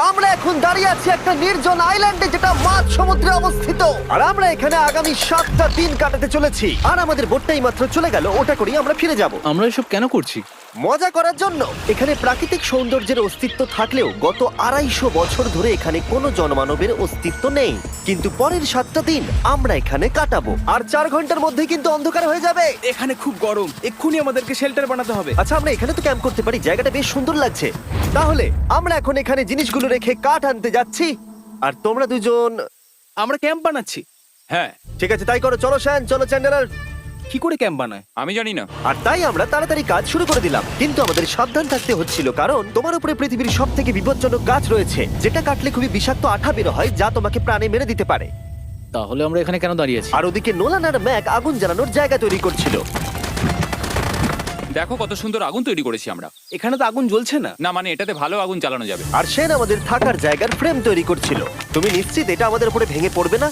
আমরা এখন দাঁড়িয়ে আছি একটা নির্জন আইল্যান্ডে যেটা মাঝ সমুদ্রে অবস্থিত, আর আমরা এখানে আগামী 7টা দিন কাটাতে চলেছি। আর আমাদের বোটটাই মাত্র চলে গেল, ওটা করেই আমরা ফিরে যাব আমরা এসব কেন করছি? মজা করার জন্য। এখানে প্রাকৃতিক সৌন্দর্যের অস্তিত্ব থাকলেও গত 250 বছর ধরে এখানে কোনো জনমানবের অস্তিত্ব নেই। কিন্তু পরের 7টা দিন আমরা এখানে কাটাবো, আর 4 ঘন্টার মধ্যে কিন্তু অন্ধকার হয়ে যাবে। এখানে খুব গরম, এক্ষুনি আমাদেরকে শেল্টার বানাতে হবে। আচ্ছা, আমরা এখানে তো ক্যাম্প করতে পারি, জায়গাটা বেশ সুন্দর লাগছে। তাহলে আমরা এখন এখানে জিনিসগুলো রেখে কাঠ আনতে যাচ্ছি, আর তোমরা দুজন। আমরা ক্যাম্প বানাচ্ছি। হ্যাঁ, ঠিক আছে, তাই করো। চলো শ্যান, চলো চ্যান্ডেলার। কি করে ক্যাম্প বানায়? আমি জানি না। আর তাই আমরা তাড়াতাড়ি কাজ শুরু করে দিলাম, কিন্তু আমাদের সাবধান থাকতে হচ্ছিল, কারণ তোমার উপরে পৃথিবীর সব থেকে বিপজ্জনক গাছ রয়েছে, যেটা কাটলে খুবই বিষাক্ত আঠা বের হয়, যা তোমাকে প্রাণে মেরে দিতে পারে। তাহলে আমরা এখানে কেন দাঁড়িয়ে আছি? আর ওদিকে নোলান আর ম্যাক আগুন জ্বালানোর জায়গা তৈরি করছিল। দেখো কত সুন্দর আগুন তৈরি করেছি আমরা। এখানে তো আগুন জ্বলছে না। না মানে এটাতে ভালো আগুন জ্বালানো যাবে। আর সেন আমাদের থাকার জায়গার ফ্রেম তৈরি করছিল। তুমি নিশ্চিত এটা আমাদের উপরে ভেঙে পড়বে না?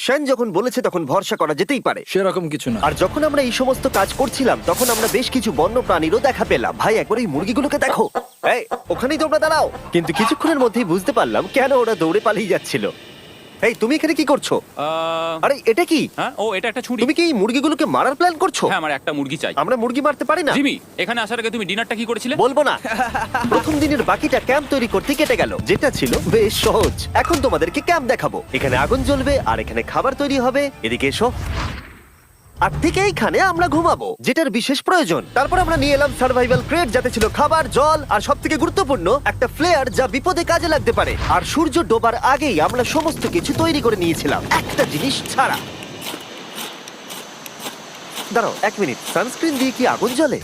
সেন যখন বলেছে তখন ভরসা করা যেতেই পারে। সেরকম কিছু না। আর যখন আমরা এই সমস্ত কাজ করছিলাম তখন আমরা বেশ কিছু বন্য প্রাণীরও দেখা পেলাম। ভাই, একবার এই মুরগিগুলোকে দেখো। এই, ওখানেই তোমরা দাঁড়াও। কিন্তু কিছুক্ষণের মধ্যেই বুঝতে পারলাম কেন ওরা দৌড়ে পালিয়ে যাচ্ছিল। এই, তুমি এখানে কি করছো? আরে এটা কি? হ্যাঁ, ও এটা একটা ছুরি। তুমি কি এই মুরগিগুলোকে মারার প্ল্যান করছো? হ্যাঁ, আমার একটা মুরগি চাই। আমরা মুরগি মারতে পারি না। জিমি, এখানে আসার আগে তুমি ডিনারটা কি করেছিলে? বলবো না। প্রথম দিনের বাকিটা ক্যাম্প তৈরি করতে কেটে গেল, যেটা ছিল বেশ সহজ। এখন তোমাদেরকে ক্যাম্প দেখাবো। এখানে আগুন জ্বলবে আর এখানে খাবার তৈরি হবে। এদিকে এসো। আর ঠিক এইখানে আমরা ঘুমাবো, যেটার বিশেষ প্রয়োজন। তারপর আমরা নিয়ে এলাম সার্ভাইভাল ক্রেট, যাতে ছিল খাবার, জল আর সবথেকে গুরুত্বপূর্ণ একটা ফ্লেয়ার, যা বিপদে কাজে লাগতে পারে। আর সূর্য ডোবার আগেই আমরা সমস্ত কিছু তৈরি করে নিয়েছিলাম, একটা জিনিস ছাড়া। দাঁড়াও 1 মিনিট, সানস্ক্রিন দিয়ে কি আগুন জ্বলে?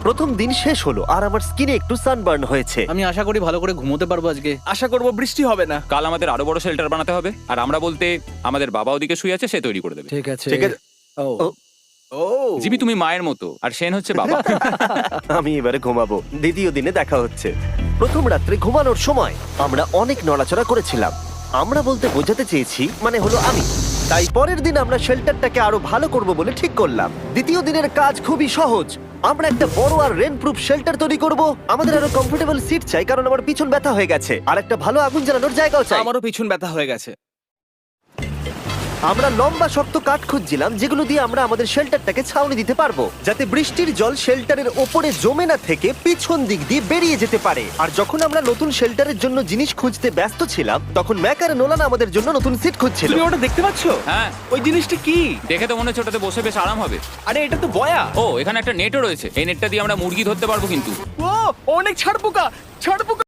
প্রথম দিন শেষ হলো আর আমার স্কিনে একটু সানবার্ন হয়েছে। আমি আশা করি ভালো করে ঘুমোতে পারবো আজকে। আশা করব বৃষ্টি হবে না। কাল আমাদের আরো বড় শেল্টার বানাতে হবে, আর আমরা বলতে আমাদের বাবা ওদিকে শুয়ে আছে, সে তৈরি করে দেবে। ঠিক আছে। ঠিক আছে। ও ও, ও জিমি, তুমি মায়ের মতো আর সেন হচ্ছে বাবা। আমি এবারে ঘুমাবো, দ্বিতীয় দিনে দেখা হচ্ছে। প্রথম রাত্রে ঘুমানোর সময় আমরা অনেক নড়াচড়া করেছিলাম। আমরা বলতে বোঝাতে চেয়েছি, মানে হলো আমি। তাই পরের দিন আমরা শেল্টারটাকে আরো ভালো করব বলে ঠিক করলাম। দ্বিতীয় দিনের কাজ খুবই সহজ। আমরা একটা বড় আর রেন প্রুফ শেল্টার তৈরি করব। আমাদের আরো কমফোর্টেবল সিট চাই, কারণ আমার পিছন ব্যথা হয়ে গেছে, আর একটা ভালো আগুন জ্বালানোর জায়গাও চাই। আমারও পিছন ব্যথা হয়ে গেছে। আমরা লম্বা শক্ত কাঠ খুঁজছিলাম, যেগুলো দিয়ে আমরা আমাদের শেল্টারটাকে ছাউনি দিতে পারবো, যাতে বৃষ্টির জল শেল্টারের ওপরে জমে না থেকে পিছন দিক দিয়ে বেরিয়ে যেতে পারে। আর যখন আমরা নতুন শেল্টারের জন্য জিনিস খুঁজতে ব্যস্ত ছিলাম, তখন ম্যাক আর নোলান আমাদের জন্য নতুন সিট খুঁজছিল। তুমি ওটা দেখতে পাচ্ছো? হ্যাঁ, ওই জিনিসটা কি? দেখে তো মনে হচ্ছে ওটাতে বসে বেশ আরাম হবে। আরে এটা তো বয়া। ও, এখানে একটা নেটও রয়েছে। এই নেটটা দিয়ে আমরা মুরগি ধরতে পারবো কিন্তু। ও অনেক ছাড় পোকা, ছাড় পোকা।